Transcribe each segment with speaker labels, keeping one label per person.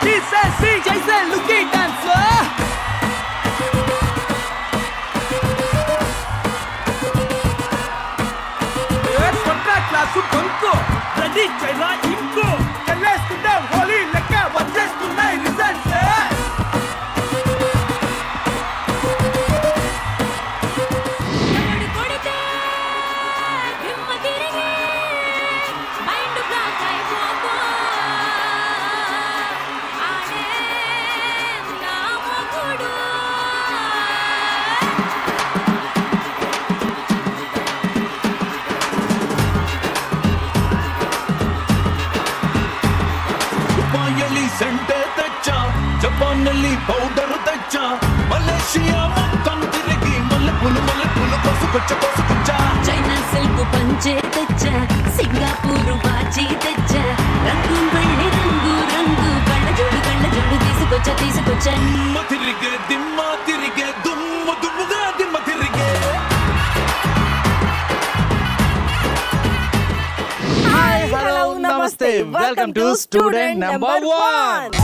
Speaker 1: He says see, Jason, look at dancer. Yes, kontra class banko. Ready chayra inko. Kalestunda holy lekka vachestunnayi results.
Speaker 2: జపానల్లీ powder తెచ్చా Malaysia మొత్తం తిరిగి మల్లెపూలు కోసుకొచ్చా
Speaker 3: China silk పంచే తెచ్చా Singapore వాచి తెచ్చా రంగు వెళ్ళి రంగు రంగు కళ్ళ జోడు తీసుకొచ్చా
Speaker 2: దిమ్మ తిరిగే దుమ్ముగా దిమ్మ తిరిగే.
Speaker 1: Hi, hello, namaste. Welcome to Student Number 1.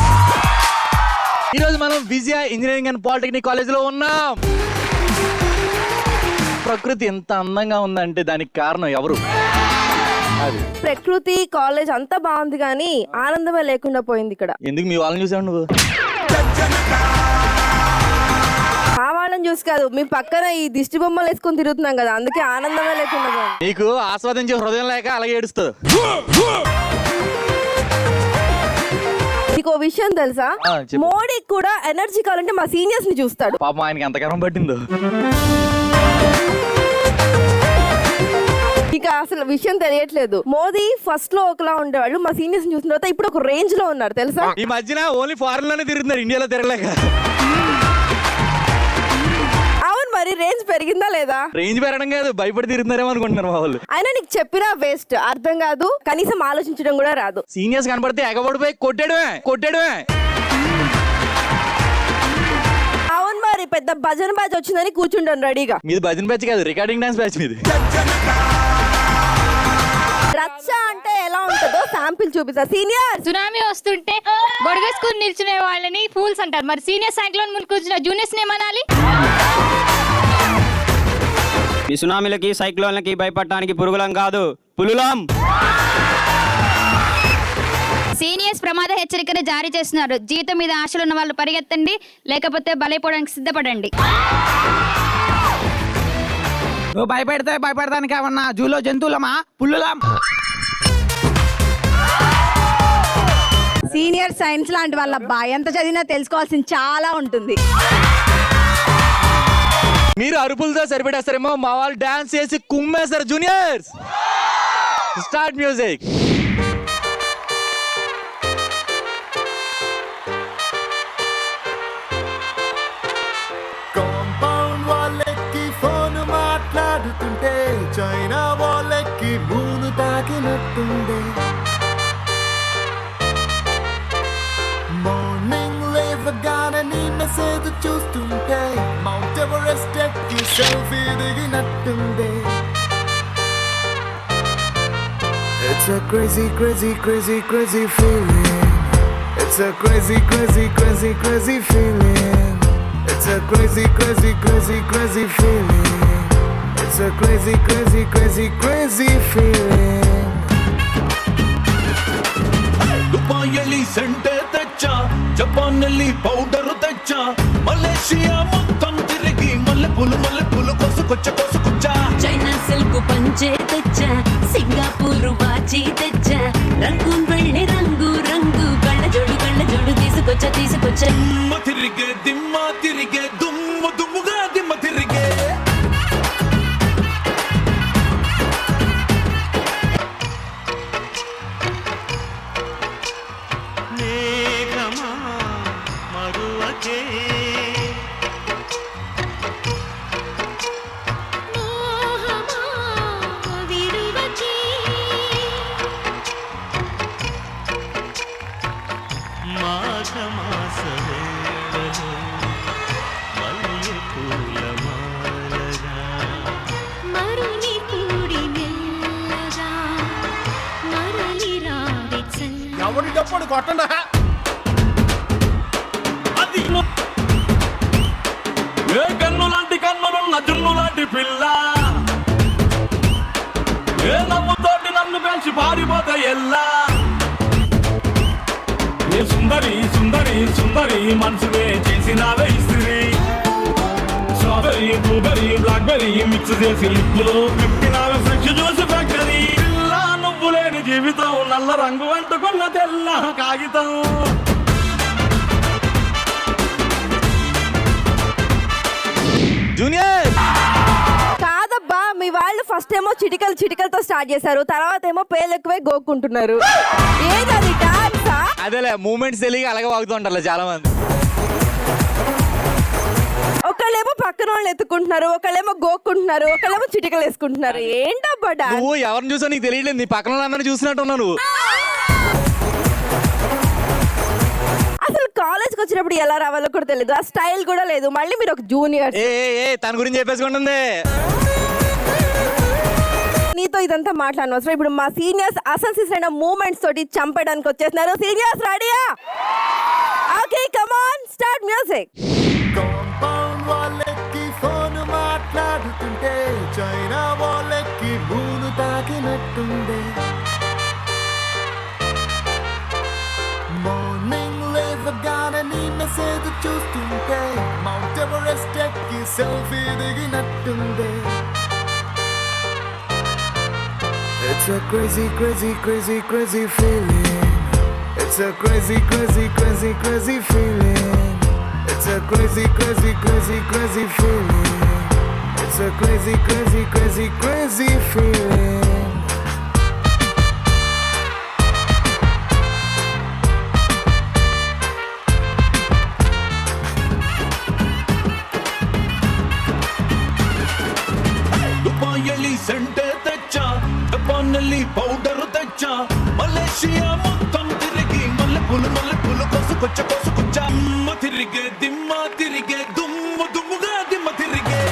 Speaker 1: ఈ రోజు మనం విజయ ఇంజనీరింగ్ అండ్ పాలిటెక్నిక్ కాలేజ్ లో ఉన్నాం. ప్రకృతి ఎంత అందంగా ఉందంటే దానికి కారణం ఎవరు?
Speaker 4: ప్రకృతి కాలేజ్ అంతా బాగుంది కానీ ఆనందమే లేకుండా పోయింది ఇక్కడ.
Speaker 1: ఎందుకు మీ వాళ్ళని చూసావు నువ్వు?
Speaker 4: ఆ వాళ్ళని చూసి కాదు, మీ పక్కన ఈ దిష్టి బొమ్మలు వేసుకొని తిరుగుతున్నాం కదా, అందుకే ఆనందమే లేకుండా పోయింది.
Speaker 1: నీకు ఆస్వాదించే హృదయం లేక అలాగే ఏడుస్తుంది.
Speaker 4: నీకు ఓ విషయం తెలుసా, మోడీ కూడా ఎనర్జీ కావాలంటే మా సీనియర్స్ ని చూస్తాడు.
Speaker 1: పాపం ఆయనకి ఎంత గర్వం పట్టిందో.
Speaker 4: ఇక అసలు విషయం తెలియట్లేదు. మోదీ ఫస్ట్ లో ఒకలా ఉండేవాళ్ళు, మా సీనియర్స్ చూసిన తర్వాత ఇప్పుడు ఒక రేంజ్ లో ఉన్నారు తెలుసా.
Speaker 1: ఈ మధ్యన ఓన్లీ ఫారెన్ లోనే తిరుగుతున్నారు, ఇండియాలో తిరగలేక.
Speaker 4: అవును, మరి రేంజ్ పెరిగిందా లేదా?
Speaker 1: రేంజ్ పెరగడం కాదు, భయపడి తిరుగుతున్నారేమో అనుకుంటున్నారు మా వాళ్ళు.
Speaker 4: అయినా నీకు చెప్పినా వేస్ట్, అర్థం కాదు, కనీసం ఆలోచించడం కూడా రాదు.
Speaker 1: సీనియర్స్ కనపడితే ఎగబడిపోయి కొట్టాడువే.
Speaker 4: అవును, మరి పెద్ద భజన బ్యాచ్ వచ్చిందని కూర్చుంటాను రెడీగా.
Speaker 1: మీది భజన బ్యాచ్ కాదు, రికార్డింగ్ డాన్స్ బ్యాచ్ మీది.
Speaker 4: రచ్చ అంటే ఎలా ఉంటుందో శాంపిల్ చూపిస్తా. సీనియర్
Speaker 5: సునామీ వస్తుంటే గొడగేసుకుని నిల్చునే వాళ్ళని ఫూల్స్ అంటారు. మరి సీనియర్ సైక్లోన్ ముందు కూర్చున్న జూనియర్స్ ఏమనాలి?
Speaker 6: ఈ సునామీలకి సైక్లోన్లకి భయపడటానికి పురుగులం కాదు, పులులం.
Speaker 5: సీనియర్స్ ప్రమాద హెచ్చరికను జారీ చేస్తున్నారు. జీవితం మీద ఆశలు ఉన్న వాళ్ళు పరిగెత్తండి, లేకపోతే బలైపోవడానికి సిద్ధపడండి.
Speaker 7: నువ్వు భయపడతానికి ఏమన్నా జూలో జంతువులమా, పుల్లులం.
Speaker 8: సీనియర్ సైన్స్ లాంటి వాళ్ళ ఎంత చదివినా తెలుసుకోవాల్సింది చాలా ఉంటుంది.
Speaker 1: మీరు అరుపులతో సరిపెట్టేస్తారేమో, మా వాళ్ళు డాన్స్ చేసి కుమ్మేస్తారు. Juniors start music.
Speaker 2: కాంపౌండ్ వాళ్ళకి ఫోన్ మాట్లాడుతుంటే చైనా వాళ్ళకి మూను తాకినట్టుండే. మార్నింగ్ లేవగానే నీ మెసేజ్ చూస్తుంటే మౌంట్ ఎవరెస్ట్ ఎక్కి సెల్ఫీ దిగినట్టుండే. It's a crazy, crazy, crazy, crazy feeling. It's a crazy, crazy, crazy, crazy feeling. It's a crazy, crazy, crazy, crazy feeling. It's a crazy, crazy, crazy, crazy feeling. Dubai సెంటే తెచ్చా, జపానల్లీ powder తెచ్చా, Malaysia మొత్తం తిరిగి మల్లెపూలు కోసుకొచ్చా.
Speaker 3: China silk పంచే తెచ్చా Singapore వాచి తెచ్చా రంగు వెళ్ళి రంగు రంగు కళ్ళ జోడు తీసుకొచ్చా.
Speaker 2: దిమ్మ తిరిగే దుమ్ముగా దిమ్మ తిరిగే.
Speaker 1: ఎవరి డప్పుడు కొట్టండా
Speaker 9: పెంచి పారిపోతా ఎల్లా ఏ సుందరి సుందరి సుందరి మనసువే చేసినావే ఇస్త్రీ స్ట్రాబెరీ బ్లూబెరీ బ్లాక్బెరీ మిక్స్ చేసి లిప్పులో పెట్టినావే ఫ్రెష్ జ్యూస్ ఫ్యాక్టరీ పిల్ల నువ్వు లేని జీవితం నల్ల రంగు అంటుకున్న తెల్ల కాగితం
Speaker 1: జూనియర్
Speaker 4: కాదబ్బా మీ వాళ్ళు ఫస్ట్ ఏమో చిటికలతో స్టార్ట్ చేశారు, తర్వాత ఏమో పేర్లు ఎక్కువే గోక్కుంటున్నారు. ఏదది డాన్సా?
Speaker 1: అదేలే మూమెంట్స్ తెలియక అలాగే వాగుతుంటారు చాలా మంది.
Speaker 4: ఒకళ్ళేమో పక్కన వాళ్ళు ఎత్తుకుంటున్నారు, ఒకళ్ళేమో గోక్కుంటున్నారు, ఒకళ్ళేమో చిటికలు వేసుకుంటున్నారు. ఏంటబ్బా డాన్స్?
Speaker 1: నువ్వు ఎవరిని చూసా నీకు తెలియలేదు, నీ పక్కన వాళ్ళందరినీ చూసినట్టున్నావు నువ్వు.
Speaker 4: అసలు కాలేజ్కి వచ్చినప్పుడు ఎలా రావాలో కూడా తెలియదు, ఆ స్టైల్ కూడా లేదు. మళ్ళీ మీరు ఒక జూనియర్.
Speaker 1: ఏ తన గురించి చెప్పేసుకుంటుంది.
Speaker 4: నీతో ఇదంతా మాట్లాడనవసరం. ఇప్పుడు మా సీనియర్స్ అసలు అయిన మూమెంట్స్ తోటి చంపడానికి వచ్చేస్తున్నారు. సీనియర్స్ రెడీయా? Okay come on start music.
Speaker 2: Compound వాళ్ళకి ఫోన్ మాట్లాడుతుంటే చైనా వాళ్ళకి భూను తాకినట్టుండే మార్నింగ్ లేవగానే నీ మెసేజ్ చూస్తుంటే మౌంట్ ఎవరెస్ట్ ఎక్కి సెల్ఫీ దిగినట్టుండే It's a crazy, crazy, crazy, crazy feeling. It's a crazy, crazy, crazy, crazy feeling. It's a crazy, crazy, crazy, crazy feeling. It's a crazy, crazy, crazy, crazy feeling.
Speaker 9: Dubai సెంటే తెచ్చా జపానల్లి powder తెచ్చా Malaysia మొత్తం తిరిగి మల్లె పూలు కోసుకొచ్చా దిమ్మ తిరిగే దుమ్ముగా దిమ్మ తిరిగే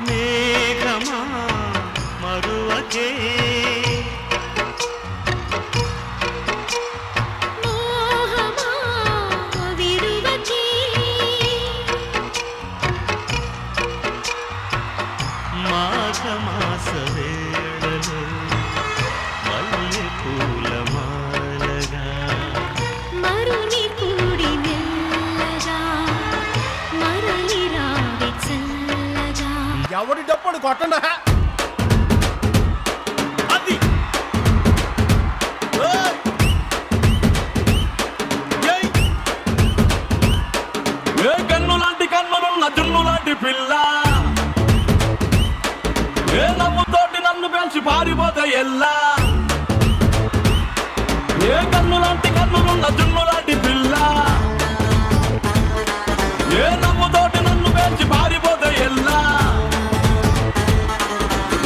Speaker 9: మేఘమా మరువకే ఎవడి డప్పుడు కొట్టండా అది ఏ కన్ను లాంటి కన్నులున్న జున్ను లాంటి పిల్ల ఏ నవ్వుతోటి నన్ను పెంచి పారిపోతా ఎల్లా ఏ కన్ను లాంటి కన్నులున్న జున్ను లాంటి పిల్ల ఏ నవ్వుతోటి నన్ను పెంచి పారిపోతా ఎల్లా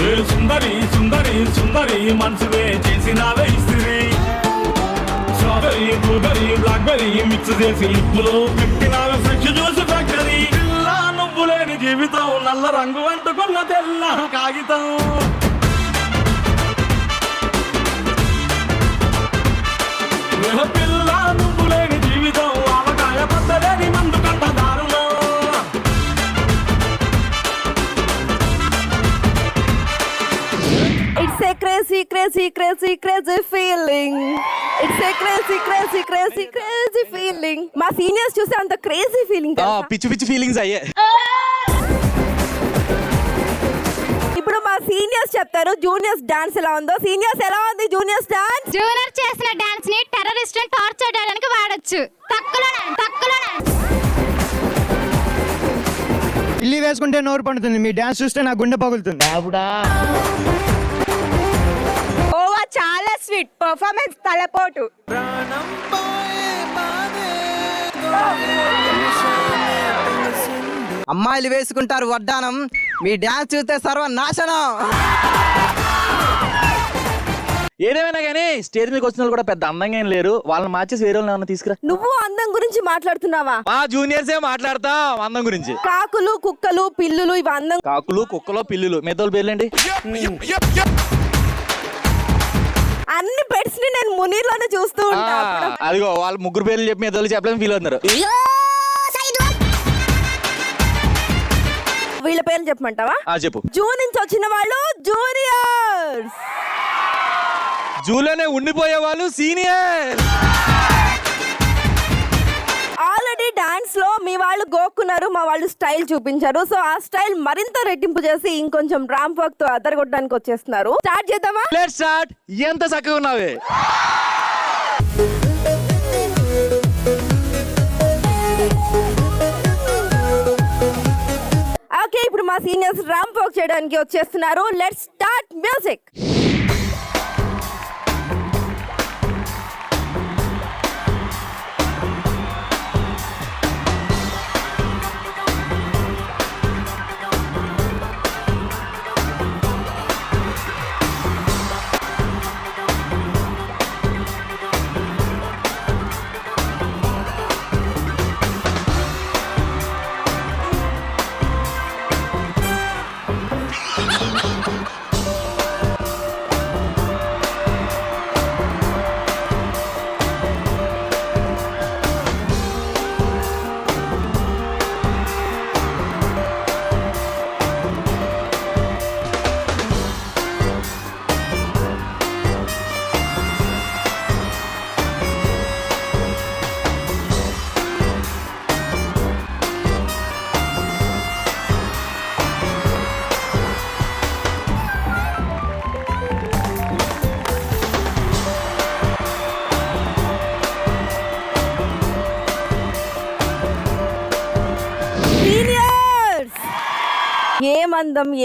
Speaker 9: ఏ సుందరి సుందరి సుందరి మనసువే చేసినావే ఇస్త్రీ స్ట్రాబెరీ బ్లూబెరీ బ్లాక్బెరీ మిక్స్ చేసి లిప్పులో పెట్టినావే ఫ్రెష్ జ్యూస్ ఫ్యాక్టరీ పిల్ల నువ్వు లేని జీవితం నల్ల రంగు అంటుకున్న తెల్ల కాగితం పిల్ల నువ్వు లేని జీవితం ఆవకాయ పద్దలేని మందు కంట దారుణం
Speaker 4: It's a crazy, crazy, crazy, crazy feeling. It's a crazy, crazy, crazy, crazy feeling. మా సీనియర్స్ చూస్తే అంత క్రేజీ ఫీలింగ్.
Speaker 1: పిచ్చి పిచ్చి ఫీలింగ్స్ అయ్యే.
Speaker 4: ఇప్పుడు మా సీనియర్స్ చెప్తారు జూనియర్స్ డాన్స్ ఎలా ఉందో. సీనియర్స్ ఎలా ఉంది జూనియర్స్ డాన్స్?
Speaker 5: జూనియర్ చేసిన డాన్స్ ని టెర్రరిస్ట్ టార్చర్ చేయడానికి వాడొచ్చు. తక్కువ
Speaker 7: ఇల్లి వేసుకుంటే నోరు పండుతుంది, మీ డాన్స్ చూస్తే నా గుండె పగులుతుంది.
Speaker 8: ఓవా చాలా స్వీట్ పర్ఫార్మెన్స్ తలపోటు.
Speaker 7: అమ్మాయిలు వేసుకుంటారు వడ్డానం, మీ డాన్స్ చూస్తే సర్వనాశనం.
Speaker 1: ఏదేమైనా కానీ స్టేజ్ మీదకి వచ్చిన వాళ్ళు కూడా పెద్ద అందంగా ఏం లేరు, వాళ్ళని మార్చేసి వేరే వాళ్ళని తీసుకురా.
Speaker 4: నువ్వు అందం గురించి మాట్లాడుతున్నావా?
Speaker 1: మా జూనియర్సే మాట్లాడతాం అందం గురించి.
Speaker 4: కాకులు కుక్కలు పిల్లులు ఇవి అందం.
Speaker 1: కాకులు కుక్కలు పిల్లులు మిగతా పేర్లేండి.
Speaker 4: అన్ని పెట్స్ ని నేను మునీర్లోనే చూస్తూ ఉంటా.
Speaker 1: అదిగో వాళ్ళు ముగ్గురు పేర్లు చెప్పి ఏదో చెప్పలేని ఫీల్ అవుతున్నారు.
Speaker 4: వీళ్ళ పేర్లు చెప్పమంటావా?
Speaker 1: చెప్పు.
Speaker 4: జూ నుంచి వచ్చిన వాళ్ళు జూనియర్స్,
Speaker 1: జూలోనే ఉండిపోయే వాళ్ళు సీనియర్.
Speaker 4: ఆల్రెడీ డాన్స్ లో మీ వాళ్ళు గోక్కున్నారు, మా వాళ్ళు స్టైల్ చూపించారు. సో ఆ స్టైల్ మరింత రెట్టింపు చేసి ఇంకొంచెం ర్యాంప్ వర్క్ తో అదరగొట్టడానికి వచ్చేస్తున్నారు. స్టార్ట్ చేద్దామా?
Speaker 1: Let's start. ఎంత చక్కగా ఉన్నావే.
Speaker 4: ఓకే, ఇప్పుడు మా సీనియర్స్ ర్యాంప్ వర్క్ చేయడానికి వచ్చేస్తున్నారు. Let's start music.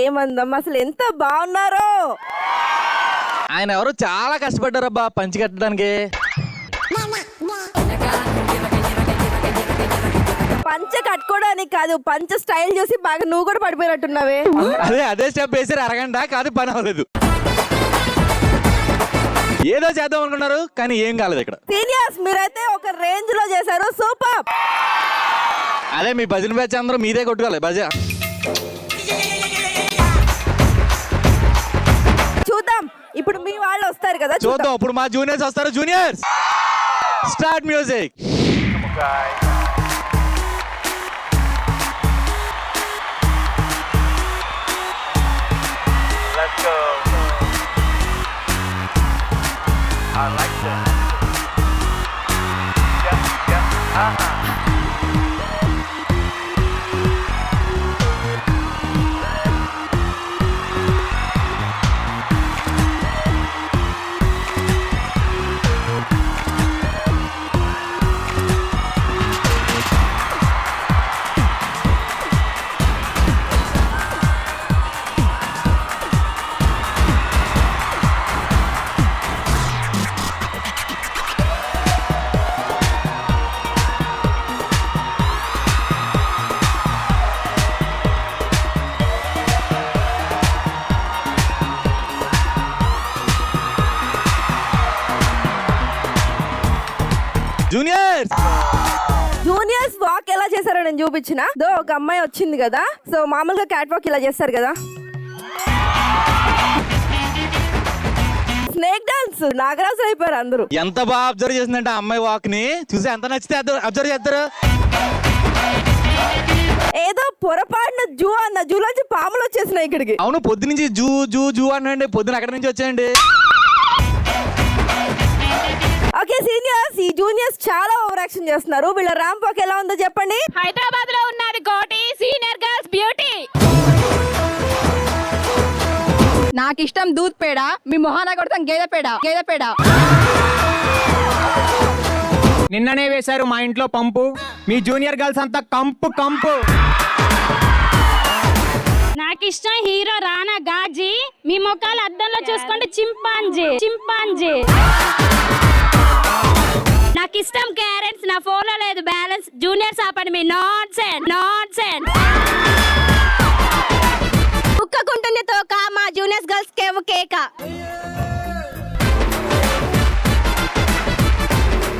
Speaker 4: ఏమందం అసలు ఎంత బాగున్నారో.
Speaker 1: ఆయన ఎవరు చాలా కష్టపడ్డారబ్బా పంచి కట్టడానికి.
Speaker 4: పంచ కట్టుకోవడానికి కాదు, పంచ స్టైల్ చూసి బాగా నువ్వు కూడా పడిపోయినట్టున్నావే.
Speaker 1: అదే స్టెప్ వేసారు అరగంట కాదు, పని అవ్వలేదు. ఏదో చేద్దాం అనుకున్నారు కానీ ఏం కాలేదు ఇక్కడ.
Speaker 4: సీనియర్స్ మీరైతే ఒక రేంజ్ లో చేశారు, సూపర్.
Speaker 1: అదే మీ భజన బ్యాచ్ అందరూ మీదే కొట్టుకోవాలి భజన.
Speaker 4: చూద్దాం ఇప్పుడు మీ వాళ్ళు వస్తారు కదా,
Speaker 1: చూద్దాం ఇప్పుడు మా జూనియర్స్ వస్తారు. Juniors start music.
Speaker 2: Let's go. I like that. Yeah.
Speaker 4: Juniors walk ఎలా చేశారో నేను చూపించిన. ఒక అమ్మాయి వచ్చింది కదా, సో మామూలుగా క్యాట్ వాక్ ఇలా చేస్తారు కదా, స్నేక్ డాన్స్ నాగరాజు అయిపోయారు అందరూ.
Speaker 1: ఎంత బాగా అబ్జర్వ్ చేసిందంటే ఆ అమ్మాయి వాక్ ని చూసి ఎంత నచ్చితే అబ్జర్వ్ చేస్తారు.
Speaker 4: ఏదో పొరపాటున జూ అన్న జూలోంచి పాములు వచ్చేసినాయి ఇక్కడికి.
Speaker 1: అవును, పొద్దు నుంచి జూ జూ జూ అనండి, పొద్దున అక్కడ నుంచి వచ్చాయండి.
Speaker 4: ఓకే సీనియర్స్, ఈ జూనియర్స్ చాలా ఓవర్ యాక్షన్ చేస్తున్నారు. వీళ్ళ ర్యాంప్ వాక్ ఎలా ఉందో చెప్పండి.
Speaker 5: హైదరాబాద్ లో ఉన్నది కోటి సీనియర్ గర్ల్స్ బ్యూటీ.
Speaker 8: నాకు ఇష్టం దూద్ పేడ, మీ మొహాన కొడతాం గేదె పేడ.
Speaker 7: నిన్ననే వేశారు మా ఇంట్లో పంపు, మీ జూనియర్ గర్ల్స్ అంతా కంపు.
Speaker 5: నాకు ఇష్టం హీరో రానా గాజీ, మీ ముఖాలు అద్దంలో చూసుకుంటే చింపాంజీ. నాకు ఇష్టం క్యారెట్స్, నా ఫోన్ లో లేదు బ్యాలెన్స్. జూనియర్స్ ఆపండి మీ నాన్సెన్స్.
Speaker 4: కుక్కకుంటుంది తోక, మా జూనియర్స్ గర్ల్స్ కేవ్ కేక.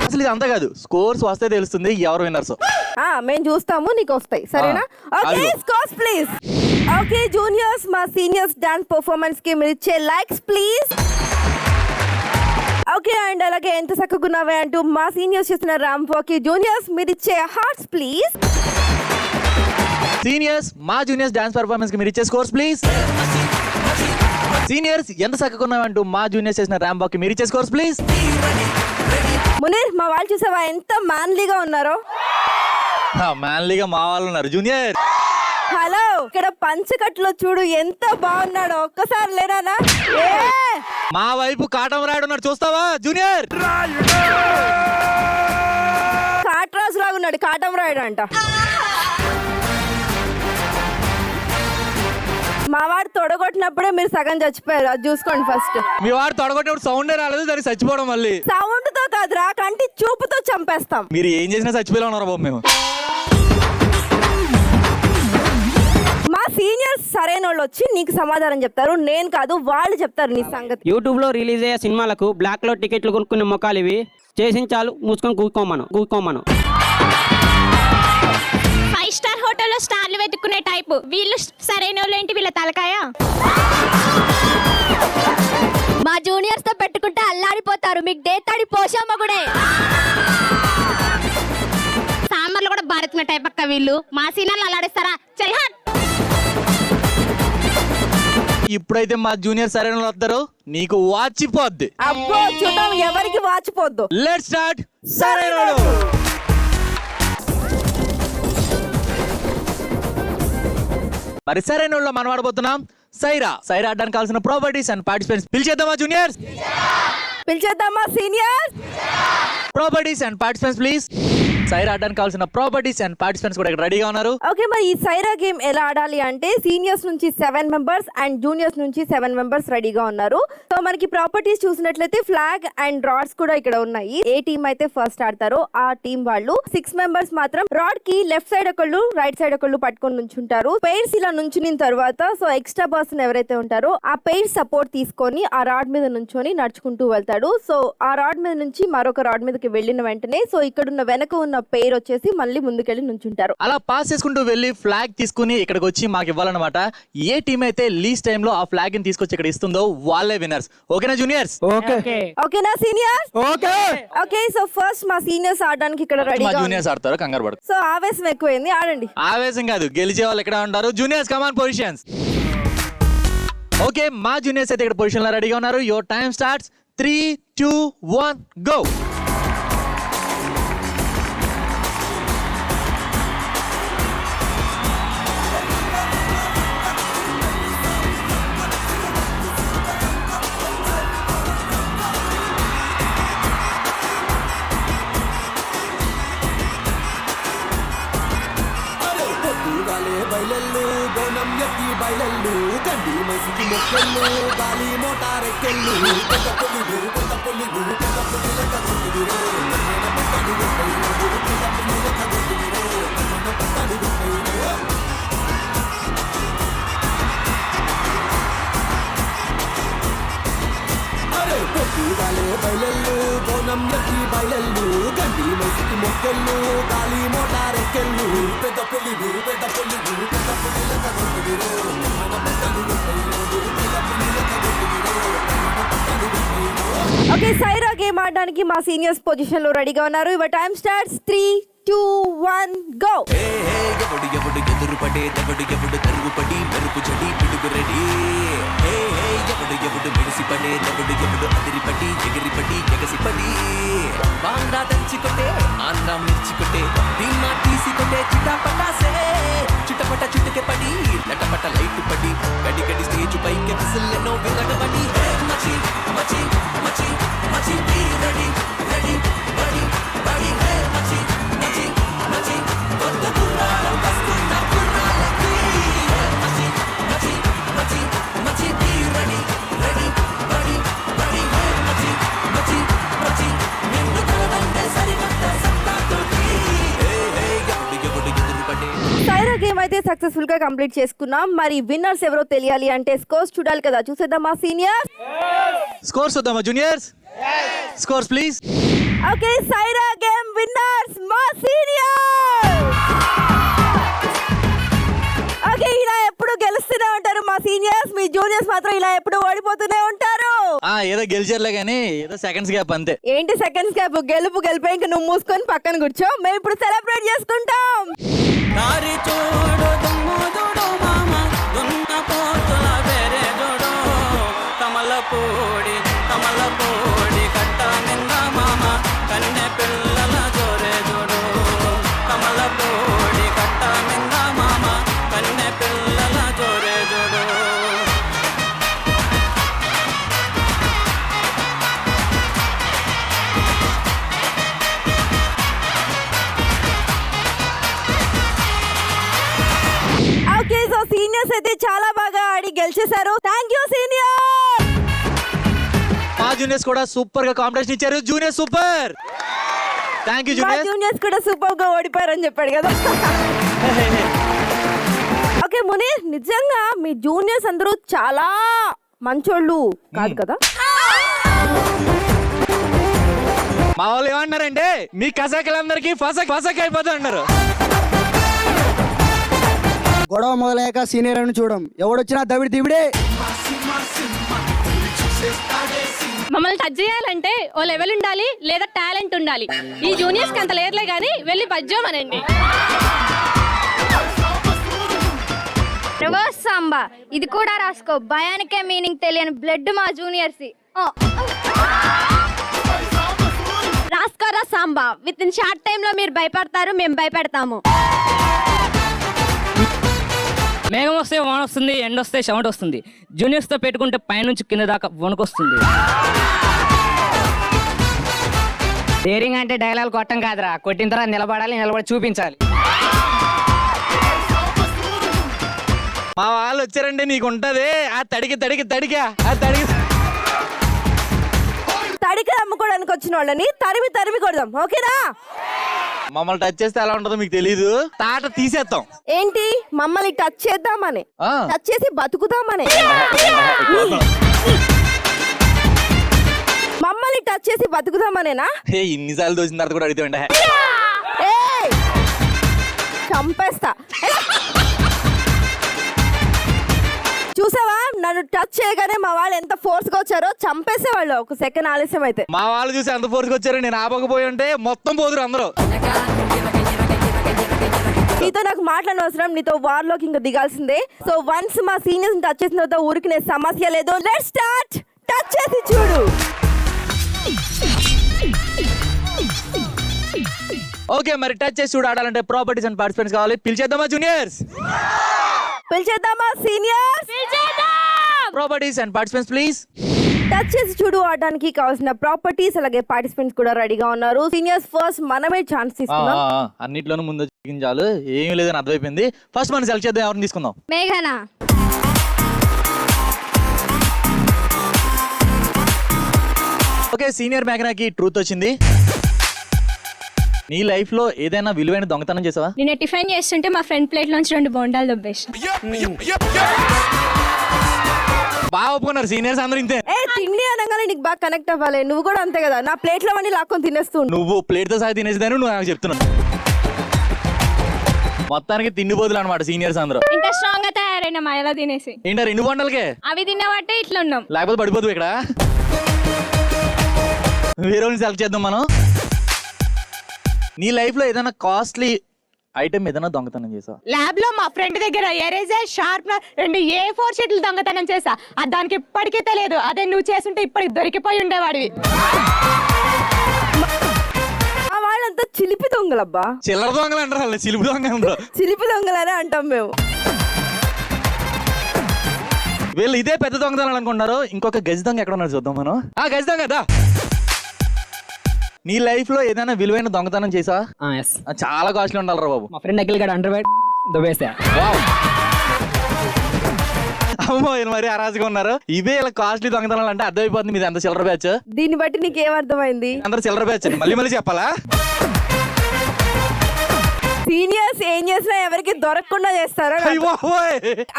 Speaker 1: అసలు ఇది అంతా కాదు, స్కోర్స్ వస్తే తెలుస్తుంది ఎవరు విన్నర్స్.
Speaker 4: మేము చూస్తాము, నీకు వస్తాయి సరేనా? Okay scores please. Okay juniors, మా సీనియర్స్ డాన్స్ పర్ఫార్మెన్స్ కి మీరు ఇచ్చే లైక్స్ ప్లీజ్. ఓకే అండ్ అలాగే ఎంత చక్కగున్నావే అంటూ మా సీనియర్స్ చేస్తున్న ర్యాంప్ వాక్ కి జూనియర్స్ మీరు ఇచ్చే హార్ట్స్ ప్లీజ్.
Speaker 1: సీనియర్స్ మా జూనియర్స్ డాన్స్ పర్ఫార్మెన్స్ కి మీరు ఇచ్చే స్కోర్స్ ప్లీజ్. సీనియర్స్ ఎంత చక్కగున్నావంటూ మా జూనియర్స్ చేసిన ర్యాంప్ వాక్ కి మీరు ఇచ్చే స్కోర్స్ ప్లీజ్.
Speaker 4: మునీర్ మా వాళ్ళు చూసావా ఎంత మ్యాన్లీగా ఉన్నారో.
Speaker 1: మ్యాన్లీగా మా వాళ్ళు ఉన్నారు. జూనియర్
Speaker 4: హలో ఇక్కడ పంచకట్లో చూడు ఎంత బాగున్నాడో ఒక్కసారి లేనా.
Speaker 1: మా వైపు కాటం రాయుడు ఉన్నాడు చూస్తావా జూనియర్.
Speaker 4: కాట్రాజు లాగా ఉన్నాడు కాటం రాయుడు అంట. మా వాడు తొడగొట్టినప్పుడే మీరు సగం చచ్చిపోయారు అది చూసుకోండి ఫస్ట్.
Speaker 1: మీ వాడు తొడగొట్టినప్పుడు సౌండే రాలేదు దానికి చచ్చిపోవడం మళ్ళీ.
Speaker 4: సౌండ్ తో కాదురా కంటి చూపుతో చంపేస్తాం.
Speaker 1: మీరు ఏం చేసినా చచ్చిపోయేలా ఉన్నారు బాబు మేము.
Speaker 4: మా సీనియర్స్ సరైన వాళ్ళు వచ్చి నీకు సమాధానం చెప్తారు నేను కాదు వాళ్ళు చెప్తారు నీ సంగతి.
Speaker 6: యూట్యూబ్ లో రిలీజ్ అయ్యే సినిమాలకు బ్లాక్ లో టికెట్లు కొనుక్కునే మొక్కలు ఇవి. చేసించాలు మూసుకొని కూకోమను.
Speaker 5: 5 స్టార్ హోటల్లో స్టార్లు వెతుక్కునే టైపు వీళ్ళు సరైన వాళ్ళు ఏంటి వీళ్ళ తలకాయ.
Speaker 8: మా జూనియర్స్ తో పెట్టుకుంటే అల్లాడిపోతారు మీకు దేతాడి పోషమ్మ కూడా.
Speaker 5: సాంబార్లు కూడా భారత్న టైప్ అక్క వీళ్ళు మా సీనియర్లు అల్లాడిస్తారా చల్ హట్.
Speaker 1: ఇప్పుడైతే మా జూనియర్ సరైన వాళ్ళు వస్తారు నీకు వాచిపోద్ది.
Speaker 4: అబ్బో చూద్దాం ఎవరికి వాచిపోద్దు.
Speaker 1: Let start. సరైన మరి సరైన వాళ్ళు మనం ఆడబోతున్నాం సైరా ఆడడానికి కావాల్సిన ప్రాపర్టీస్ అండ్ పార్టిసిపెంట్స్ పిలిచేద్దామా జూనియర్స్.
Speaker 4: పిలిచేద్దామా seniors.
Speaker 1: Properties and participants please. సైరా ఆడడానికి కావాల్సిన ప్రాపర్టీస్ అండ్ పార్టిసిపెంట్స్ కూడా ఇక్కడ రెడీగా ఉన్నారు.
Speaker 4: ఓకే మరి ఈ సైరా గేమ్ ఎలా ఆడాలి అంటే సీనియర్స్ నుంచి 7 మెంబర్స్ అండ్ జూనియర్స్ నుంచి 7 మెంబర్స్ రెడీగా ఉన్నారు. సో మనకి ప్రాపర్టీస్ చూసినట్లయితే ఫ్లాగ్ అండ్ రాడ్స్ కూడా ఇక్కడ ఉన్నాయి. ఏ టీం అయితే ఫస్ట్ ఆడతారో ఆ టీం వాళ్ళు 6 మెంబర్స్ మాత్రం రాడ్ కి లెఫ్ట్ సైడ్ ఒకళ్ళు రైట్ సైడ్ ఒకళ్ళు పట్టుకొని నుంచుంటారు. పెయిర్స్ ఇలా నుంచుని తర్వాత సో ఎక్స్ట్రా పర్సన్ ఎవరైతే ఉంటారో ఆ పెయిర్ సపోర్ట్ తీసుకొని ఆ రాడ్ మీద నుంచొని నడుచుకుంటూ వెళ్తాడు. సో ఆ రాడ్ మీద నుంచి మరొక రాడ్ మీదకి వెళ్ళిన వెంటనే సో ఇక్కడున్న వెనక ఉన్న పేరు వచ్చేసి మళ్ళీ ముందుకెళ్ళి నుంచుంటారు.
Speaker 1: అలా పాస్ చేసుకుంటూ వెళ్ళి ఫ్లాగ్ తీసుకుని ఇక్కడికి వచ్చి మాకు ఇవ్వాలన్నమాట. ఏ టీం అయితే లీస్ట్ టైం లో ఆ ఫ్లాగ్ ని తీసుకొచ్చి ఇక్కడ ఇస్తుందో వాళ్ళే విన్నర్స్. ఓకేనా జూనియర్స్?
Speaker 4: ఓకేనా సీనియర్స్? ఓకే సో ఫస్ట్ మా సీనియర్స్ ఆడడానికి ఇక్కడ
Speaker 1: మా
Speaker 4: రెడీగా
Speaker 1: జూనియర్స్ ఆడతారు కంగారు పడదు.
Speaker 4: సో ఆవేశం ఎక్కువైంది ఆడండి.
Speaker 1: ఆవేశం కాదు గెలిచే వాళ్ళు ఇక్కడ ఉంటారు. జూనియర్స్ కమాన్ పొజిషన్స్. ఓకే మా జూనియర్స్ అయితే ఇక్కడ పొజిషన్ లో రెడీగా ఉన్నారు. Your time starts. 3, 2, 1 గో.
Speaker 2: బయలెల్లు బోనం ఎత్తి బయలెల్లు గడ్డి మైసికి మొక్కలు గాలి మోటారెక్కెళ్ళు పెద్ద పొల్లుడు పెద్ద పొల్లుడు పెద్ద పొల్లులక గుర్తుడిరో అరే పొద్దుగాలే బయలెల్లు బోనం ఎత్తి బయలెల్లు గడ్డి మైసికి మొక్కలు గాలి మోటారెక్కెళ్ళు పెద్ద పొల్లుడు పెద్ద పొల్లుడు పెద్ద పొల్లులక గుర్తుడిరో
Speaker 4: ఓకే సైరా గేమ్ ఆడడానికి మా సీనియర్స్ పొజిషన్ లో రెడీగా ఉన్నారు. Your time starts. 3, 2, 1 గో.
Speaker 2: ఎవడు ఎదురు పడే ఎవడు తరుగుపడి మెరుపు చెడి పిడుగు రెడీ. ఎవడు మెడిసిపడే ఎవడు అదిరిపడి ఎగిరిపడి ఎగసిపడి. బాండా దంచికొట్టే ఆంధ్రా మిర్చికొట్టే భీమా తీసికొట్టే చిటాపటాసే చిటపట చిటుకే పడి లటపట లైట్ పడి గడి గడి స్టేజ్ పైకి విసిల్లెనో విరగబడి. మచి మచి మచి మచి బీ రెడీ రెడీ బడి బడి మచి మచి మచి కొత్త కుర్రాలు వస్తున్న కుర్రాలకి. మచి మచి మచి మచి బీ రెడీ రెడీ బడి బడి మచి మచి మచి నిన్ను కలవంటే సరికొత్త సత్తాతోటి. ఎవడు ఎదురు పడే.
Speaker 4: సైరా గేమ్ అయితే సక్సెస్ఫుల్ గా కంప్లీట్ చేసుకున్నాం. మరి విన్నర్స్ ఎవరో తెలియాలి అంటే స్కోర్స్ చూడాలి కదా. చూసేద్దాం మా సీనియర్స్.
Speaker 1: స్కోర్స్ వద్దామా జూనియర్స్? Scores please.
Speaker 4: ఓకే సైరా గేమ్ విన్నర్స్ మా సీనియర్స్. ఓకే ఇలా ఎప్పుడు గెలుస్తూనే ఉంటారు మా సీనియర్స్. మీ జూనియర్స్ మాత్రం ఇలా ఎప్పుడు ఓడిపోతూనే ఉంటారు.
Speaker 1: ఏదో గెలిచారులే కానీ ఏదో సెకండ్స్ గ్యాప్ అంతే.
Speaker 4: ఏంటి సెకండ్స్ గ్యాప్? గెలుపు గెలిపోయి ఇంకా నువ్వు మూసుకొని పక్కన కూర్చో, మేము ఇప్పుడు సెలబ్రేట్ చేసుకుంటాం. ఓకే, సో సీనియర్స్ అయితే చాలా బాగా ఆడి గెలిచేశారు. Thank you senior.
Speaker 1: మా జూనియర్స్ కూడా సూపర్ గా కాంపిటీషన్ ఇచ్చారు. Junior super. థ్యాంక్ యూ
Speaker 4: మా
Speaker 1: జూనియర్.
Speaker 4: జూనియర్స్ కూడా సూపర్ గా ఓడిపోయారని చెప్పాడు కదా. ఓకే మునీర్, నిజంగా మీ జూనియర్స్ అందరూ చాలా మంచోళ్ళు కాదు కదా?
Speaker 1: మా వాళ్ళు ఏమన్నారంటే మీ కసాకలందరికీ ఫసక్ అయిపోతా అన్నారు.
Speaker 10: గొడవ మొదలయ్యాక సీనియర్ అని చూడం, ఎవడొచ్చినా దవిడి దివిడే.
Speaker 8: మమ్మల్ని టచ్ చేయాలంటే ఓ లెవెల్ ఉండాలి లేదా టాలెంట్ ఉండాలి. ఈ జూనియర్స్ కి అంత లేదులే గానీ వెళ్ళి బజ్జోమనండి.
Speaker 5: రివర్స్ సాంబా ఇది కూడా రాసుకో. భయానికే మీనింగ్ తెలియని బ్లడ్ మా జూనియర్స్.
Speaker 8: రాస్కోరా Samba. Within short time లో మీరు భయపడతారు, మేము భయపెడతాము.
Speaker 6: మేఘం వస్తే వాన వస్తుంది, ఎండ వస్తే చెమట వస్తుంది. జూనియర్స్తో పెట్టుకుంటే పైనుంచి కింద దాకా వణుకొస్తుంది. డేరింగ్ అంటే డైలాగ్ కొట్టం కాదురా, కొట్టిన తర్వాత నిలబడాలి, నిలబడి చూపించాలి.
Speaker 1: మా వాళ్ళు వచ్చారంటే నీకు ఉంటది ఆ తడికి
Speaker 4: తడికి అమ్ముకోవడానికి వచ్చిన వాళ్ళని తరిమి కొడదాం, ఓకేనా?
Speaker 1: మమ్మల్ని టచ్ చేస్తే ఎలా ఉంటుందో మీకు తెలీదు. తాట తీసేస్తాం.
Speaker 4: ఏంటి మమ్మల్ని టచ్ చేద్దామని, టచ్ చేసి బతుకుదామని, మమ్మల్ని టచ్ చేసి బతుకుదామనేనా?
Speaker 1: ఇన్నిసార్లు దోసిన తర్వాత కూడా అడుగుతామంటే
Speaker 4: ఏయ్, చంపేస్తా. చూసావా, నన్ను టచ్ చేయగానే మా వాళ్ళు ఎంత ఫోర్స్ గా వచ్చారో, చంపేసేవాళ్ళు ఒక సెకండ్ ఆలస్యం అయితే.
Speaker 1: మా వాళ్ళు చూసి ఎంత ఫోర్స్కి వచ్చారు. నేను ఆపకపోయి ఉంటే మొత్తం పోదురు అందరూ.
Speaker 4: నీతో నాకు మాట్లాడిన అవసరం, నీతో వార్లోకి ఇంకా దిగాల్సిందే. సో వన్స్ మా సీనియర్స్ టచ్ చేసిన తర్వాత ఊరికి సమస్య లేదు. Let's start. టచ్ చేసి చూడు.
Speaker 1: ఓకే, మరి టచ్ చేసి చూడు ఆడాలంటే ప్రాపర్టీస్ అండ్ పార్టిసిపెంట్స్ కావాలి. పిలిచేద్దామా జూనియర్స్?
Speaker 4: పిలిచేద్దామా seniors?
Speaker 1: Properties and participants please.
Speaker 4: Touch చేసి చూడు ఆడడానికి కావాల్సిన ప్రాపర్టీస్ అలాగే పార్టిసిపెంట్స్ కూడా రెడీగా ఉన్నారు. సీనియర్స్ ఫస్ట్ మనమే ఛాన్స్ తీసుకుందాం.
Speaker 1: అన్నిట్లోనూ ముందు చాలు, ఏమీ లేదని అర్థమైపోయింది. ఫస్ట్ మనం సెలెక్ట్ చేద్దాం. ఎవరిని తీసుకుందాం?
Speaker 5: మేఘనా.
Speaker 1: ఓకే, సీనియర్ మేఘనాకి ట్రూత్ వచ్చింది. నీ లైఫ్ లో ఏదైనా విలువైన దొంగతనం చేసావా?
Speaker 8: నేను టిఫిన్ చేస్తుంటే మా ఫ్రెండ్ ప్లేట్ లోంచి 2 బోండాలు దొబ్బేసి.
Speaker 1: బాగా ఒప్పుకున్నారు సీనియర్స్ అందరూ. ఇంతే.
Speaker 4: తిండి అనగానే నీకు బాగా కనెక్ట్ అవ్వాలి. నువ్వు కూడా అంతే కదా, నా ప్లేట్ లో అన్ని లాక్కొని తినేస్తూ.
Speaker 1: నువ్వు ప్లేట్ తో సహా తినేసేదాన్ని నువ్వు నాకు చెప్తున్నావు. మొత్తానికి తిండి బోదులు అనమాట సీనియర్స్ అందరూ.
Speaker 8: ఇంకా స్ట్రాంగ్ గా తయారైన మా ఎలా తినేసి.
Speaker 1: ఏంటో 2 బొండలకే
Speaker 8: అవి తిన్నబట్టే ఇట్లా ఉన్నాం,
Speaker 1: లేకపోతే పడిపోదు. ఇక్కడ వేరే వాళ్ళని సెలెక్ట్ చేద్దాం మనం. నీ లైఫ్ లో ఏదైనా కాస్ట్లీ ఐటమ్ ఏదైనా దొంగతనం చేసావా?
Speaker 8: ల్యాబ్ లో మా ఫ్రెండ్ దగ్గర ఎరేజర్, షార్ప్నర్, 2 A4 షీట్లు దొంగతనం చేసా. అది దానికి ఇప్పటికీ తెలియదు. అదే నువ్వు చేస్తుంటే ఇప్పటికి దొరికిపోయి ఉండేవాడివి.
Speaker 4: వాళ్ళంతా చిలిపి దొంగలబ్బా.
Speaker 1: చిల్లర దొంగలు అంటారు వాళ్ళు, చిలిపి దొంగలు.
Speaker 4: చిలిపి దొంగలనే అంటాం మేము.
Speaker 1: వీళ్ళు ఇదే పెద్ద దొంగతనాలు అనుకుంటున్నారు. ఇంకొక గజ దొంగ ఎక్కడ ఉన్నారు చూద్దాం మనం. గజ దొంగ కదా. నీ లైఫ్ లో ఏదైనా విలువైన దొంగతనం చేసా? చాలా కాస్ట్లీ ఉండాలరా బాబు.
Speaker 6: మా ఫ్రెండ్ అఖిల్ గారు అండర్ దుబ్బేసా.
Speaker 1: అమ్మో, మరి అరాజుగా ఉన్నారు. ఇవే ఇలా కాస్ట్లీ దొంగతనాలు అంటే అర్థమైపోతుంది మీది ఎంత చిల్లర బ్యాచ్.
Speaker 4: దీన్ని బట్టి నీకు ఏమర్థమైంది?
Speaker 1: అందరు చిల్లర బ్యాచ్. మళ్ళీ చెప్పాలా?
Speaker 4: సీనియర్స్ ఏం చేసినా ఎవరికి దొరకకుండా చేస్తారో.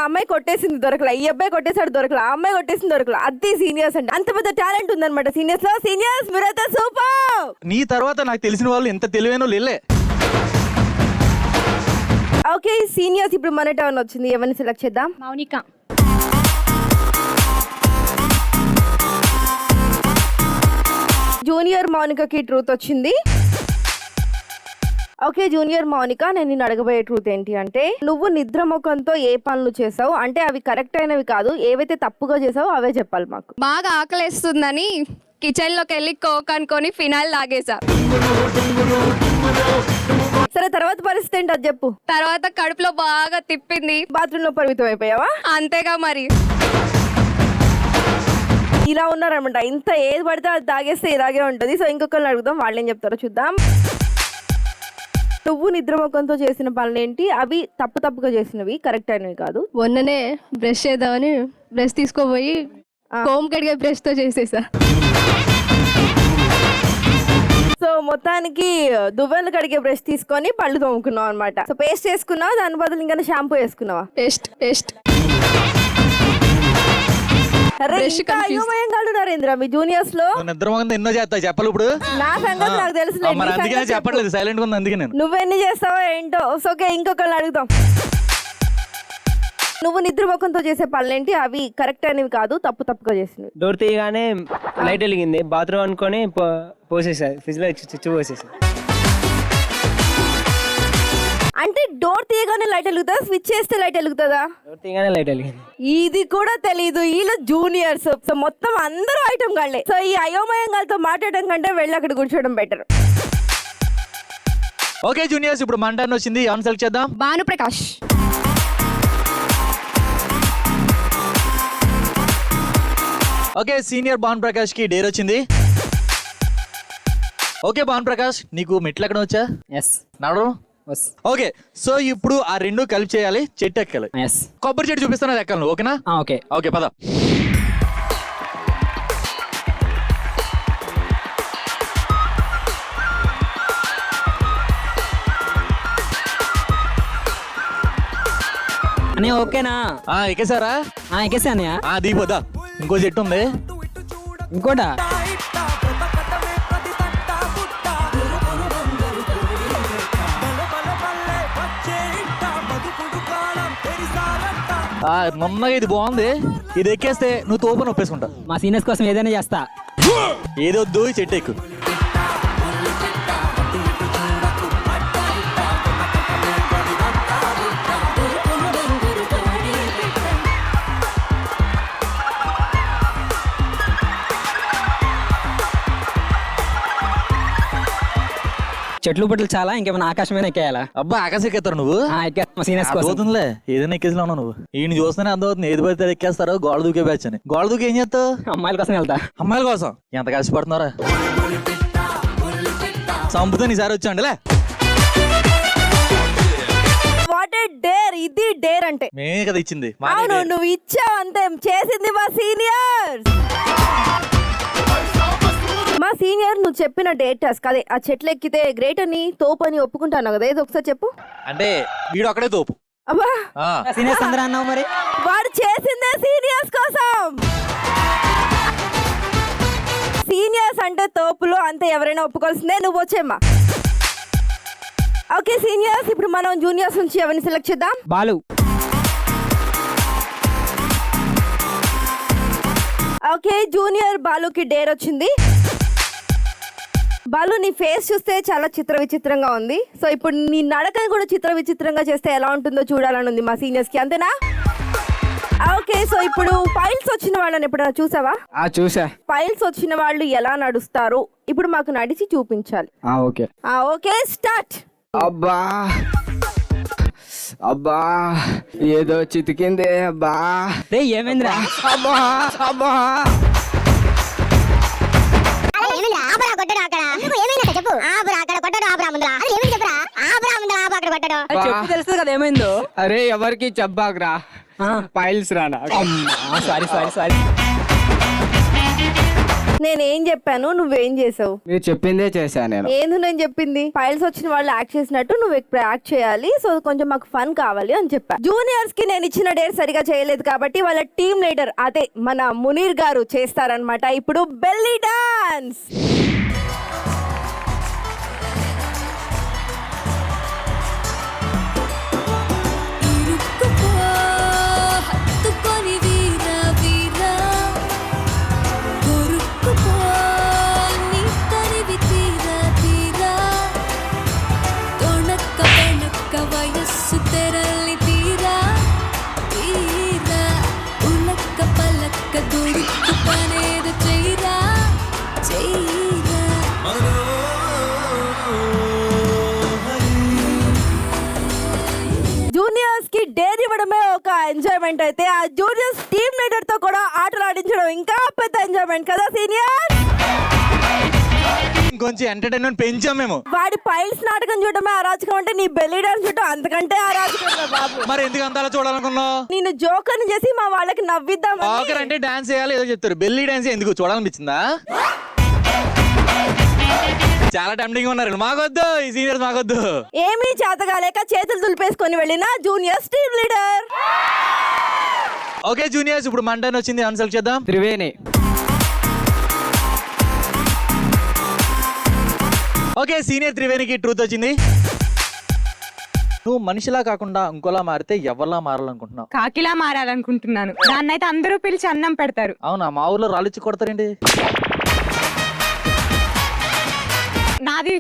Speaker 4: అమ్మాయి కొట్టేసింది దొరకలా, ఈ అబ్బాయి కొట్టేసాడు దొరకలా, అమ్మాయి కొట్టేసింది దొరకలా. అది సీనియర్స్ అంటే అంత పెద్ద టాలెంట్ ఉందన్నమాట సీనియర్స్ లో. సీనియర్స్ మీరైతే సూపర్.
Speaker 1: నీ తర్వాత నాకు తెలిసిన వాళ్ళు ఎంత తెలివైన లేలే.
Speaker 4: ఓకే సీనియర్స్, ఇప్పుడు మన టర్న్ వచ్చింది. ఎవరిని సెలెక్ట్ చేద్దాం?
Speaker 8: మౌనిక.
Speaker 4: జూనియర్ మౌనికకి ట్రూత్ వచ్చింది. ఓకే జూనియర్ మౌనిక, నేను నిన్ను అడగబోయే ట్రూత్ ఏంటి అంటే, నువ్వు నిద్రముఖంతో ఏ పనులు చేసావు అంటే అవి కరెక్ట్ అయినవి కాదు, ఏవైతే తప్పుగా చేసావో అవే చెప్పాలి మాకు.
Speaker 8: బాగా ఆకలేస్తుందని కిచెన్ లోకి వెళ్ళి కోక్ అనుకొని ఫినాయిల్ తాగేసా.
Speaker 4: సరే తర్వాత పరిస్థితి ఏంటి అది చెప్పు.
Speaker 8: తర్వాత కడుపులో బాగా తిప్పింది,
Speaker 4: బాత్రూమ్ లో పరిమితం అయిపోయావా?
Speaker 8: అంతేగా మరి.
Speaker 4: ఇలా ఉన్నారనమాట, ఇంత ఏది పడితే అది తాగేస్తే ఇలాగే ఉంటుంది. సో ఇంకొకరిని అడుగుదాం, వాళ్ళు ఏం చెప్తారో చూద్దాం. నువ్వు నిద్రముఖంతో చేసిన పనులు ఏంటి? అవి తప్పుగా చేసినవి, కరెక్ట్ అయినవి కాదు.
Speaker 8: మొన్ననే బ్రష్ చేద్దామని బ్రష్ తీసుకోపోయి కోమ్ కడిగే బ్రష్ తో చేసేసా.
Speaker 4: సో మొత్తానికి దువ్వెనలు కడిగే బ్రష్ తీసుకొని పళ్ళు తోముకున్నావు అనమాట. సో పేస్ట్ వేసుకున్నావు, దాని బదులు ఇంకా షాంపూ వేసుకున్నావా?
Speaker 8: పేస్ట్
Speaker 4: నరేంద్ర మీ జూనియర్స్ లో
Speaker 1: నిద్రమోగంతో ఎన్నో చేస్తావు చెప్పాలి ఇప్పుడు.
Speaker 4: నా సంగతి నాకు తెలుసు,
Speaker 1: మరి అందుకనే చెప్పట్లేదు, సైలెంట్ గా ఉంది అందుకే నేను.
Speaker 4: నువ్వెన్ని చేస్తావో ఏంటో. ఓకే ఇంకొకరిని అడుగుదాం. నువ్వు నిద్రముఖంతో చేసే పనులేంటి? అవి కరెక్ట్ అయినవి కాదు, తప్పుగా చేసినవి.
Speaker 6: డోర్ తీయగానే లైట్ వెలిగింది, బాత్రూమ్ అనుకొని పోసేసా, ఫ్రిడ్జ్ లో చిచ్చు పోసేసా.
Speaker 4: అంటే డోర్ తీయగానే లైట్ వెలుగుతుందా, స్విచ్ చేస్తే లైట్ వెలుగుతుందా?
Speaker 6: డోర్ తీయగానే లైట్ వెలిగింది.
Speaker 4: ఇది కూడా తెలీదు, వీళ్ళు జూనియర్స్. సో మొత్తం అందరూ ఐటమ్ గాళ్ళే. సో ఈ అయోమయం గాలతో మాట్లాడడం కంటే వెళ్ళి అక్కడ కూర్చోవడం బెటర్.
Speaker 1: ఓకే జూనియర్స్, ఇప్పుడు మన టర్న్ వచ్చింది. ఎవరిని సెలెక్ట్ చేద్దాం?
Speaker 8: భానుప్రకాష్.
Speaker 1: ఓకే సీనియర్ భాను ప్రకాష్ కి డేర్ వచ్చింది. ఓకే భాను ప్రకాష్, నీకు మెట్లు ఎక్కడ వచ్చా?
Speaker 6: ఎస్.
Speaker 1: నడవడం? ఓకే, సో ఇప్పుడు ఆ రెండు కలిపి చేయాలి, చెట్టు ఎక్కాలి. కొబ్బరి చెట్టు చూపిస్తాను, అది ఎక్కాలి. ఓకేనా?
Speaker 6: ఓకే
Speaker 1: ఓకే పద.
Speaker 6: అనే ఓకేనా?
Speaker 1: ఎక్కేసారా?
Speaker 6: ఎక్కేసా అన్నయ్య.
Speaker 1: దిగిపోదా. ఇంకో చెట్టు ఉంది.
Speaker 6: ఇంకోటా?
Speaker 1: నన్నగా ఇది బాగుంది, ఇది ఎక్కేస్తే నువ్వు తోపని ఒప్పేసుకుంటా.
Speaker 6: మా సీనియర్స్ కోసం ఏదైనా చేస్తా.
Speaker 1: ఏదొద్దు, చెట్టు ఎక్కు.
Speaker 6: చెట్లు బట్టలు చాలా, ఇంకేమైనా ఆకాశమైన ఎక్కేయాలా?
Speaker 1: అబ్బా ఆకాశం ఎక్కేస్తారు నువ్వు?
Speaker 6: మా సీనియర్స్ కోసం.
Speaker 1: అవుతుందిలే, ఏదైనా ఎక్కేసినా ఉన్నావు నువ్వు. ఈయన చూస్తేనే అందవుతుంది, ఏది పడితే ఎక్కేస్తారు. గోడ దూకే బ్యాచ్ అని. గోడ దూకి ఏం చేస్తావు?
Speaker 6: అమ్మాయిల కోసం వెళ్తా.
Speaker 1: అమ్మాయిల కోసం ఎంత కష్టపడుతున్నారా? సంపుతో ఈసారి వచ్చాండిలే.
Speaker 4: What a dare! ఇది డేర్ అంటే
Speaker 1: మేమే కదా ఇచ్చింది.
Speaker 4: అవును, నువ్వు ఇచ్చావు అంతే, చేసింది మా సీనియర్. మా సీనియర్ నువ్వు చెప్పిన డేట్ టాస్క్ అదే, ఆ చెట్లు ఎక్కితే గ్రేట్ అని తోపు అని ఒప్పుకుంటాను కదా, ఏదో ఒకసారి చెప్పు.
Speaker 1: అంటే వీడు అక్కడే తోపు.
Speaker 4: అబ్బా
Speaker 6: సీనియర్స్ అందరూ అన్నావు మరి.
Speaker 4: వాడు చేసిందే సీనియర్స్ కోసం. సీనియర్స్ అంటే తోపులు అంతే, ఎవరైనా ఒప్పుకోవాల్సిందే. నువ్వు వచ్చేమ్మా. ఓకే సీనియర్స్, ఇప్పుడు మనం జూనియర్స్ నుంచి ఎవరిని సెలెక్ట్ చేద్దాం?
Speaker 6: బాలు.
Speaker 4: ఓకే జూనియర్ బాలుకి డేర్ వచ్చింది. బాలు, నీ ఫేస్ చూస్తే చాలా విచిత్రంగా ఉంది. సో ఇప్పుడు నీ నడకని కూడా విచిత్రంగా చేస్తే ఎలా ఉంటుందో చూడాలని ఉంది మా సీనియర్స్ కి, అంతేనా? ఓకే, సో ఇప్పుడు ఫైల్స్ వచ్చిన వాళ్ళని ఎప్పుడైనా చూసావా?
Speaker 6: చూసా.
Speaker 4: ఫైల్స్ వచ్చిన వాళ్ళు ఎలా నడుస్తారు ఇప్పుడు మాకు నడిచి చూపించాలి.
Speaker 6: ఓకే.
Speaker 4: Okay start.
Speaker 11: అబ్బా అబ్బా ఏదో చితికిందే. అబ్బా
Speaker 6: ఏమైందిరా?
Speaker 11: అబ్బా అబ్బా
Speaker 6: తెలుస్తుంది కదా ఏమైందో.
Speaker 11: అరే ఎవరికి చెప్పాకరా, ఫైల్స్ రానా.
Speaker 6: సారీ.
Speaker 4: నేనేం చెప్పాను, నువ్వేం చేసావు?
Speaker 11: మీరు చెప్పిందే చేశా నేను.
Speaker 4: ఏంది నేను చెప్పింది? ఫైల్స్ వచ్చిన వాళ్ళు యాక్ట్ చేసినట్టు నువ్వు యాక్ట్ చేయాలి. సో కొంచెం మాకు ఫన్ కావాలి అని చెప్పా. జూనియర్స్ కి నేను ఇచ్చిన డేర్ సరిగా చేయలేదు కాబట్టి వాళ్ళ టీమ్ లీడర్ అదే మన మునీర్ గారు చేస్తారనమాట. ఇప్పుడు బెల్లీ డాన్స్. ఎంజాయ్మెంట్ అయితే ఆ జూనియర్స్ టీమ్ లీడర్ తో కూడా ఆటలు ఆడించడం ఇంకా పెద్ద ఎంజాయ్మెంట్ కదా సీనియర్.
Speaker 1: ఇంకొంచెం ఎంటర్టైన్మెంట్ పెంచాం మేము.
Speaker 4: వాడి పైల్స్ నాటకం చూడటమే అరాచకం అంటే నీ బెల్లీ డాన్స్ చూడటం అంతకంటే అరాచకం రా బాబు.
Speaker 1: మరి ఎందుకు అంత అలా చూడాలనుకున్నావు?
Speaker 4: నేను జోకర్ని చేసి మా వాళ్ళకి నవ్విద్దాం.
Speaker 1: జోకర్ అంటే డాన్స్ చేయాలి ఏదో చెప్తారు, బెల్లీ డాన్స్ ఎందుకు చూడాలనిపించిందా? చాలా టెంప్టింగ్ ఉన్నారు. మాకొద్దు, ఈ సీనియర్స్ మాకొద్దు.
Speaker 4: ఏమీ చేతగాలేక చేతులు దులిపేసుకొని వెళ్ళిన juniors team leader.
Speaker 1: Okay juniors, ఇప్పుడు మన టైం వచ్చింది, ఆన్సర్ చేద్దాం.
Speaker 11: త్రివేణి.
Speaker 1: ఓకే సీనియర్ త్రివేణికి ట్రూత్ వచ్చింది. నువ్వు మనిషిలా కాకుండా ఇంకోలా మారితే ఎవరిలా మారాలనుకుంటున్నావు?
Speaker 8: కాకిలా మారాలనుకుంటున్నాను. దాన్నైతే అందరూ పిలిచి అన్నం పెడతారు.
Speaker 1: అవునా? మా ఊర్లో రాళ్ళిచ్చి కొడతారేంటి?
Speaker 8: నాది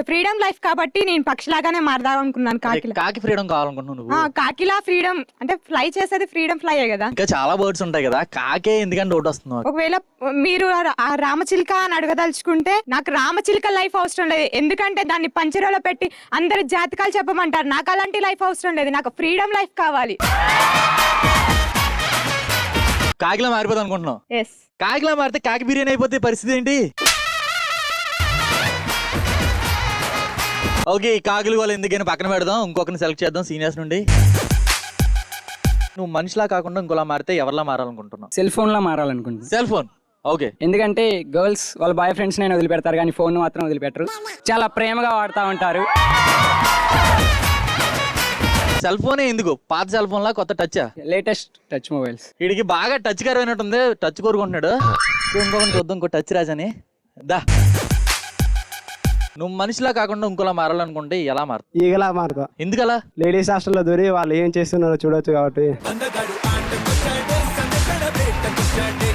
Speaker 8: ఫ్రీడమ్ లైఫ్ కాబట్టి నేను పక్షిలాగానే మారదాం అనుకున్నాను.
Speaker 1: కాకి ఫ్రీడమ్ కావాలనుకుంటున్నావు నువ్వు?
Speaker 8: కాకిలా ఫ్రీడమ్ అంటే ఫ్లై చేసేది ఫ్రీడమ్ ఫ్లైయే కదా.
Speaker 1: ఇంకా చాలా బర్డ్స్ ఉంటాయి కదా, కాకే ఎందుకంటే ఒకటి వస్తుంది.
Speaker 8: ఒకవేళ మీరు ఆ రామచిలుక అని అడగదలుచుకుంటే నాకు రామచిలుక లైఫ్ అవసరం లేదు, ఎందుకంటే దాన్ని పంచరోలో పెట్టి అందరు జాతకాలు చెప్పమంటారు. నాకు అలాంటి లైఫ్ అవసరం లేదు, నాకు ఫ్రీడమ్ లైఫ్ కావాలి.
Speaker 1: కాకిలా మారిపోతాం అనుకుంటున్నావు?
Speaker 8: ఎస్.
Speaker 1: కాకిలా మారితే కాకి బిర్యానీ అయిపోతే పరిస్థితి ఏంటి? ఓకే కాకులు వాళ్ళు ఎందుకైనా పక్కన పెడదాం, ఇంకొకరిని సెలెక్ట్ చేద్దాం సీనియర్స్ నుండి. నువ్వు మనిషిలా కాకుండా ఇంకోలా మారితే ఎవరిలా మారాలనుకుంటున్నావు?
Speaker 11: సెల్ ఫోన్ లా మారాలనుకుంటున్నా.
Speaker 1: Cell phone. ఓకే.
Speaker 11: ఎందుకంటే గర్ల్స్ వాళ్ళ బాయ్ ఫ్రెండ్స్ నేను వదిలిపెడతారు కానీ ఫోన్ మాత్రం వదిలిపెట్టరు. చాలా ప్రేమగా వాడుతూ ఉంటారు.
Speaker 1: సెల్ ఫోనే ఎందుకు? పాత సెల్ ఫోన్ లా కొత్త టచ్?
Speaker 11: Latest touch mobiles.
Speaker 1: వీడికి బాగా టచ్ కరమైనట్టుంది, టచ్ కోరుకుంటున్నాడు. ఇంకొకటి చూద్దాం, ఇంకో టచ్ రాజని దా. నువ్వు మనిషిలా కాకుండా ఇంకోలా మారాలనుకుంటే ఎలా మారుతావు?
Speaker 10: ఈగలా మారుతా.
Speaker 1: ఎందుకలా?
Speaker 10: లేడీస్ హాస్టల్లో దూరి వాళ్ళు ఏం చేస్తున్నారో చూడొచ్చు కాబట్టి.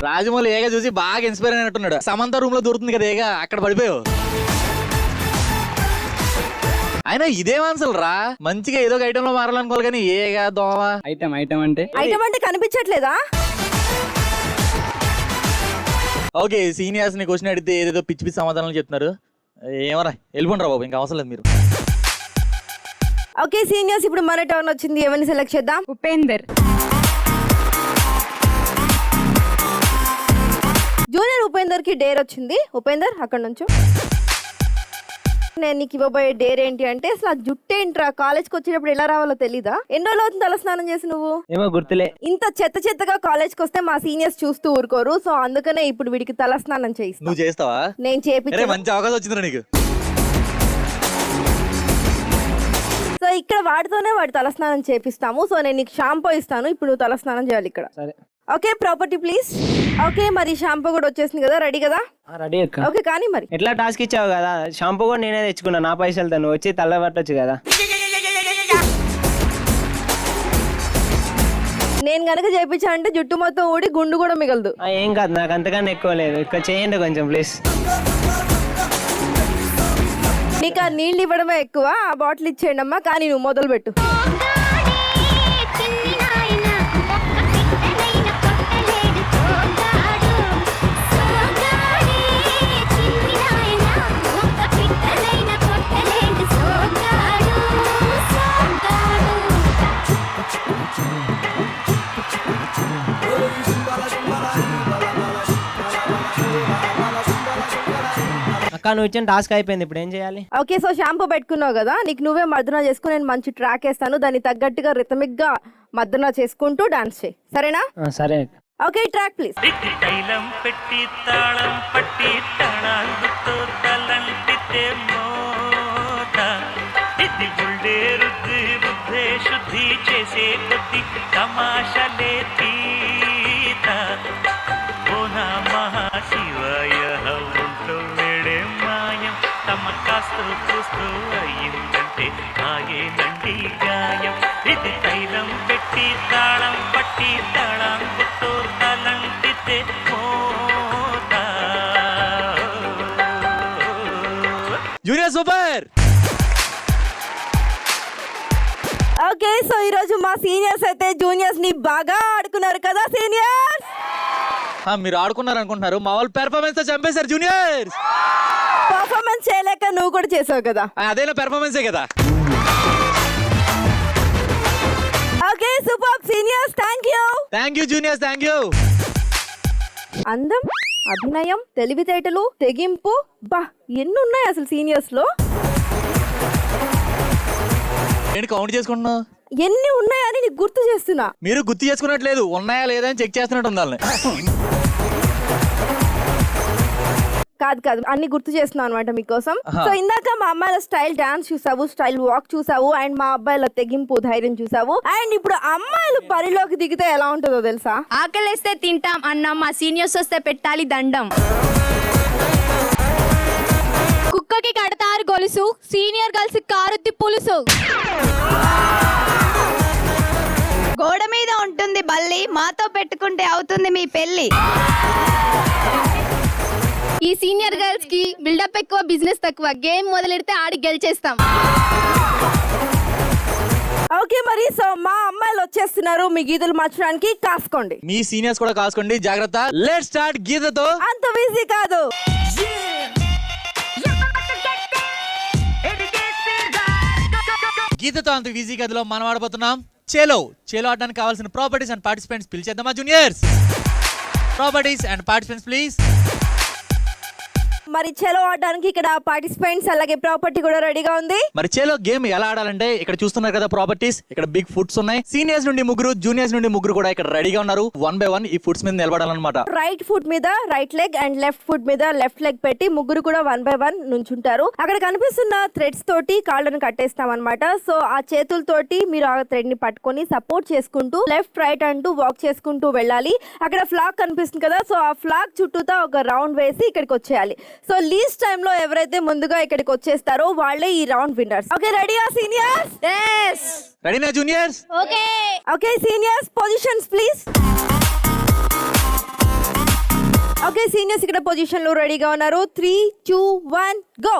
Speaker 1: రాజమౌళి ఏగా చూసి బాగా ఇన్స్పైర్ అయినట్టున్నాడు. సమంత రూమ్ లో దూరుతుంది కదా ఏగా, అక్కడ పడిపోయావు. అయినా ఇదేం ఆన్సర్ రా, మంచిగా ఏదో ఒక ఐటమ్ లో మారాలనుకోవాలి కానీ ఏగా దోమ.
Speaker 11: ఐటమ్ అంటే
Speaker 4: ఐటమ్ అంటే కనిపించట్లేదా?
Speaker 1: ఓకే సీనియర్స్ ని క్వశ్చన్ అడిగితే ఏదేదో పిచ్చి పిచ్చి సమాధానాలు చెప్తున్నారు. ఏమరా వెళ్ళిపోండి బాబు, ఇంకా అవసరం లేదు మీరు.
Speaker 4: ఓకే సీనియర్స్, ఇప్పుడు మన టర్న్ వచ్చింది. ఎవరిని సెలెక్ట్ చేద్దాం?
Speaker 8: ఉపేందర్.
Speaker 4: జూనియర్ ఉపేందర్ కి డేర్ వచ్చింది. ఉపేందర్ అక్కడ నుంచి నేను నీకు ఇవ్వబోయే డేర్ ఏంటి అంటే, అసలు ఆ జుట్టు ఏంట్రా, కాలేజ్కి వచ్చేటప్పుడు ఎలా రావాలో తెలీదా? ఎన్ని రోజులు అవుతుంది తలస్నానం చేసి నువ్వు?
Speaker 11: ఏమో గుర్తులే.
Speaker 4: ఇంత చెత్తగా కాలేజ్కి వస్తే మా సీనియర్స్ చూస్తూ ఊరుకోరు. సో అందుకనే ఇప్పుడు వీడికి తలస్నానం చేయిస్తా.
Speaker 1: నువ్వు చేస్తావా?
Speaker 4: నేను చేపించా.
Speaker 1: మంచి అవకాశం వచ్చిందిరా నీకు.
Speaker 4: సో ఇక్కడ వాడితోనే వాడి తలస్నానం చేపిస్తాము. సో నేను నీకు షాంపూ ఇస్తాను, ఇప్పుడు నువ్వు తలస్నానం చేయాలి ఇక్కడ.
Speaker 11: సరే.
Speaker 4: Okay property please. ఓకే మరి షాంపూ కూడా వచ్చేసింది కదా, రెడీ కదా?
Speaker 11: రెడీ అక్క.
Speaker 4: ఓకే కానీ మరి
Speaker 11: ఎట్లా టాస్క్ ఇచ్చావు కదా, షాంపూ కూడా నేనే తెచ్చుకున్నా, నా పైసలతో. నువ్వు వచ్చి తల్ల పట్టొచ్చు కదా.
Speaker 4: నేను గనక చేయించా అంటే జుట్టు మొత్తం ఊడి గుండు కూడా మిగలదు.
Speaker 11: ఏం కాదు, నాకు అంతకన్నా ఎక్కువ లేదు. ఇక్కడ చేయండి కొంచెం ప్లీజ్.
Speaker 4: నీకు ఆ నీళ్ళు ఇవ్వడమే ఎక్కువ, ఆ బాటిల్ ఇచ్చేయండి అమ్మా. కానీ నువ్వు మొదలు పెట్టు.
Speaker 11: అక్క నువ్వు ఇచ్చిన టాస్క్ అయిపోయింది, ఇప్పుడు ఏం చేయాలి?
Speaker 4: ఓకే సో షాంపూ పెట్టుకున్నావు కదా, నీకు నువ్వే మర్దన చేసుకుని నేను మంచి ట్రాక్ వేస్తాను. దాన్ని తగ్గట్టుగా రిథమిక్ గా మర్దన చేసుకుంటూ డాన్స్ చేయి, సరేనా?
Speaker 11: సరే.
Speaker 4: Okay track please.
Speaker 9: తైలం పెట్టి తాళం పట్టి తాళాలతో తలంటితే మోత ఇది గుండె రుద్ది బుద్ధే శుద్ధి చేసే కొద్ది తమాషలే తీత ఓ నమః శివాయ ఒంట్లో వేడే మాయం తమ కాస్తూ చూస్తూ అయ్యిందంటే ఆగేనండి గాయం ఇది తైలం పెట్టి తాళం పట్టి తాళంతో తలంటితే మోత.
Speaker 1: Junior super.
Speaker 4: ఓకే సో ఈ రోజు మా సీనియర్స్ అయితే జూనియర్స్ ని బాగా ఆడుకున్నారు కదా సీనియర్స్.
Speaker 1: మీరు ఆడుకున్నారు అనుకుంటున్నారు, మా వాళ్ళు పెర్ఫార్మెన్స్ తో చంపేశారు జూనియర్స్.
Speaker 4: పర్ఫార్మెన్స్ చేయలేక నువ్వు కూడా చేసావు కదా,
Speaker 1: అదేనా పెర్ఫార్మెన్సే కదా.
Speaker 4: Okay super seniors,
Speaker 1: thank you juniors, thank you.
Speaker 4: అందం, అభినయం, తెలివితేటలు, తెగింపు, బా ఎన్ని ఉన్నాయి అసలు సీనియర్స్ లో.
Speaker 1: నేను కౌంట్ చేసుకుంటున్నా
Speaker 4: ఎన్ని ఉన్నాయని నీకు గుర్తు చేస్తున్నా.
Speaker 1: మీరు గుర్తు చేసుకున్నట్లేదు, ఉన్నాయా లేదా అని చెక్ చేస్తున్నట్టు ఉండాలి.
Speaker 4: కాదు అన్ని గుర్తు చేస్తున్నాను అనమాట మీకోసం. సో ఇందాక మా అమ్మాయిల స్టైల్ డాన్స్ చూసావు, స్టైల్ వాక్ చూసావు, అండ్ మా అబ్బాయిల తెగింపు ధైర్యం చూసావు. అండ్ ఇప్పుడు అమ్మాయిలు బరిలోకి దిగితే ఎలా ఉంటుందో తెలుసా?
Speaker 8: ఆకలేస్తే తింటాం అన్నాం, మా సీనియర్స్ వస్తే పెట్టాలి దండం. కుక్కకి కడతారు గొలుసు, సీనియర్ గర్ల్స్ కారుత్తి పులుసు. గోడ మీద ఉంటుంది బల్లి, మాతో పెట్టుకుంటే అవుతుంది మీ పెళ్లి.
Speaker 5: ఈ సీనియర్ గర్ల్స్ కి బిల్డప్ ఎక్కువ, బిజినెస్ తక్కువ. గేమ్ మొదలెడితే ఆడి గెలిచేస్తాం.
Speaker 4: ఓకే మరి సో మా అమ్మాయిలు వచ్చేస్తున్నారు, మీ గీతలు మార్చడానికి కాసుకోండి.
Speaker 1: మీ సీనియర్స్ కూడా కాసుకోండి, జాగ్రత్త. లెట్స్ స్టార్ట్ గీతతో.
Speaker 4: అంత ఈజీ కాదు.
Speaker 1: గీతతో అంత ఈజీ గదిలో మనం ఆడబోతున్నాం చేలో ఆడడానికి కావాల్సిన ప్రాపర్టీస్ అండ్ పార్టిసిపెంట్స్ పిలిచేద్దామా juniors? Properties and participants please.
Speaker 4: మరి చెలో ఆడడానికి ఇక్కడ పార్టిసిపెంట్స్ అలాగే ప్రాపర్టీ కూడా రెడీగా ఉంది.
Speaker 1: మరి చేలో గేమ్ ఎలా ఆడాలంటే ఇక్కడ చూస్తున్నారు కదా ప్రాపర్టీస్, ఇక్కడ బిగ్ ఫుడ్స్ ఉన్నాయి. సీనియర్స్ నుండి ముగ్గురు, జూనియర్స్ నుండి ముగ్గురు కూడా ఇక్కడ రెడీగా ఉన్నారు. 1 by 1 ఈ ఫుడ్స్ మీద నిలబడాలన్నమాట.
Speaker 4: రైట్ ఫుట్ మీద right leg and left foot మీద లెఫ్ట్ లెగ్ పెట్టి ముగ్గురు కూడా 1 by 1 నుంచుంటారు. అక్కడ కనిపిస్తున్న థ్రెడ్స్ తోటి కాళ్ళను కట్టేస్తాం అనమాట. సో ఆ చేతులతోటి మీరు ఆ థ్రెడ్ ని పట్టుకొని సపోర్ట్ చేసుకుంటూ లెఫ్ట్ రైట్ అంటూ వాక్ చేసుకుంటూ వెళ్ళాలి. అక్కడ ఫ్లాగ్ కనిపిస్తుంది కదా, సో ఆ ఫ్లాగ్ చుట్టూతా ఒక రౌండ్ వేసి ఇక్కడికి వచ్చేయాలి. సో లీస్ట్ టైం లో ఎవరైతే ముందుగా ఇక్కడికి వచ్చేస్తారో వాళ్ళే ఈ రౌండ్ విన్నర్స్. ఓకే రెడీయా సీనియర్స్? yes.
Speaker 1: రెడీనా juniors?
Speaker 4: Okay seniors positions please. Okay seniors ఇక్కడ పొజిషన్ లో రెడీగా ఉన్నారు. 3, 2, 1 గో.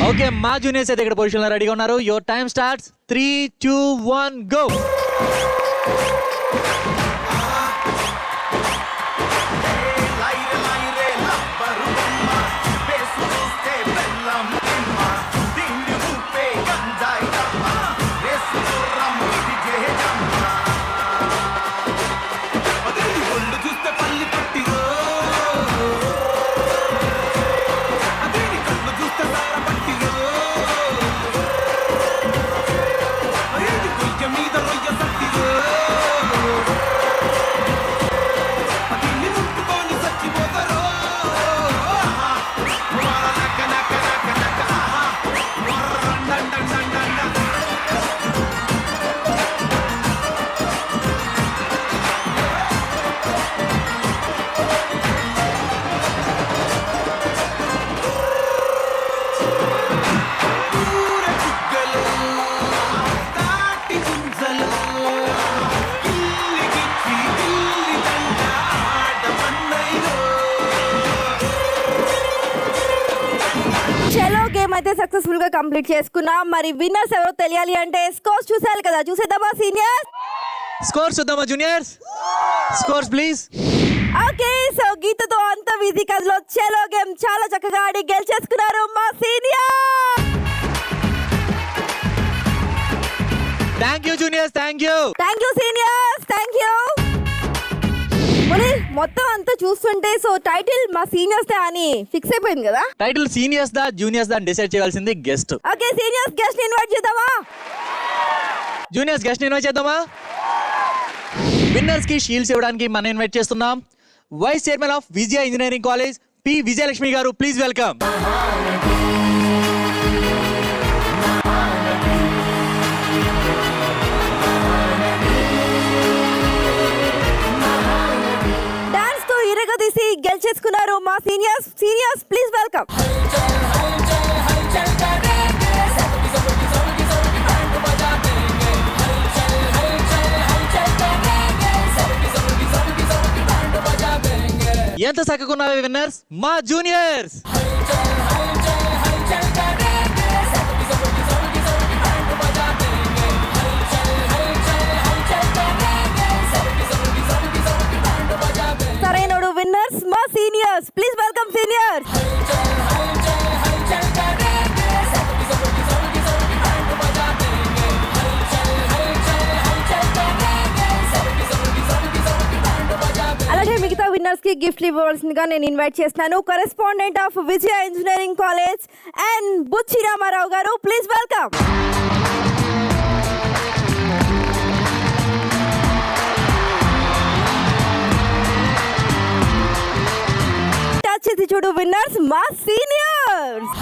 Speaker 1: ఓకే మా జూనియర్స్ అయితే ఇక్కడ పొజిషన్ లో రెడీగా ఉన్నారు. Your time starts. 3, 2, 1 గో. చలో గేమ్ అయితే సక్సెస్ఫుల్ గా కంప్లీట్ చేసుకున్నాం. మరి విన్నర్స్ ఎవరో తెలియాలి అంటే స్కోర్స్ చూసారు కదా, చూసేద్దామా సీనియర్స్? స్కోర్స్ చూద్దామా juniors? Scores please.
Speaker 4: Okay so గీతతో అంత వీధి కథలో చలో గేమ్ చాలా చక్కగా ఆడి గెలిచేసుకున్నారు మా senior.
Speaker 1: Thank you juniors, thank you.
Speaker 4: Thank you seniors, thank you. మొత్తం అంతా చూస్తుంటే సో టైటిల్ మా సీనియర్స్ దే అని ఫిక్స్ అయిపోయింది కదా.
Speaker 1: టైటిల్ సీనియర్స్ దా జూనియర్స్ దా అని డిసైడ్ చేయాల్సింది గెస్ట్.
Speaker 4: ఓకే సీనియర్స్ గెస్ట్ ని ఇన్వైట్ చేద్దామా?
Speaker 1: జూనియర్స్ గెస్ట్ ని ఇన్వైట్ చేద్దామా? విన్నర్స్ కి షీల్డ్స్ ఇవ్వడానికి మనం ఇన్వైట్ చేస్తున్నాం vice chairman of Vijaya engineering college
Speaker 12: P Vijayalakshmi garu. Please welcome.
Speaker 4: Dance తో ఇరగదీసి గెలిచేసుకున్నారు మా సీనియర్స్. Seniors please welcome.
Speaker 12: ఎంత చక్కకున్నావే విన్నర్స్ మా జూనియర్స్.
Speaker 4: సరైనడు విన్నర్స్ మా సీనియర్స్. Please welcome seniors. అలాగే మిగతా విన్నర్స్ కి గిఫ్ట్ ఇవ్వవలసిందిగా నేను ఇన్వైట్ చేస్తున్నాను. Correspondent of Vijaya engineering college and Buchi Ramarao garu. Please welcome. Touch చేసి చూడు విన్నర్స్ మా seniors.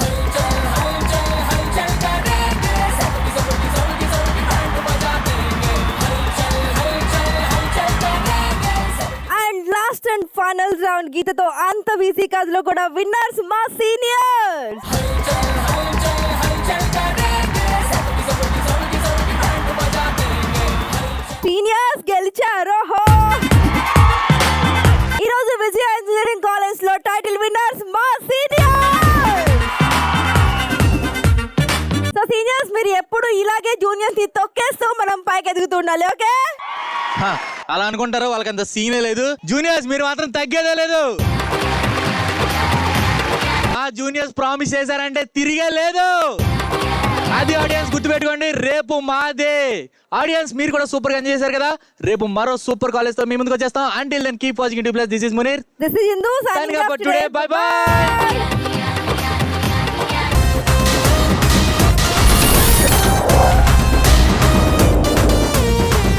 Speaker 4: And last and final round గీతతో అంత వీసీ కాదులో కూడా విన్నర్స్ మా సీనియర్స్. సీనియర్స్ గెలిచారు. ఈరోజు విజయ ఇంజనీరింగ్ కాలేజ్ లో టైటిల్ విన్నర్స్ మా సీనియర్స్. సో సీనియర్స్ మీరు ఎప్పుడు ఇలాగే జూనియర్స్ ని తొక్కేస్తూ మనం పైకి ఎదుగుతుండాలి. ఓకే
Speaker 12: అలా అనుకుంటారు, వాళ్ళకి అంత సీనే లేదు. జూనియర్స్ మీరు మాత్రం తగ్గేదే లేదు. ఆ జూనియర్స్ ప్రామిస్ చేశారంటే తిరిగే లేదు. అది ఆడియన్స్ గుర్తుపెట్టుకోండి, రేపు మాదే. ఆడియన్స్ మీరు కూడా సూపర్ గా చేశారు కదా. రేపు మరో సూపర్ కాలేజ్ తో మీ ముందుకు వచ్చేస్తాం. Until then keep watching this is Munir.
Speaker 4: This is Indu.
Speaker 12: Signing off for today. Bye bye.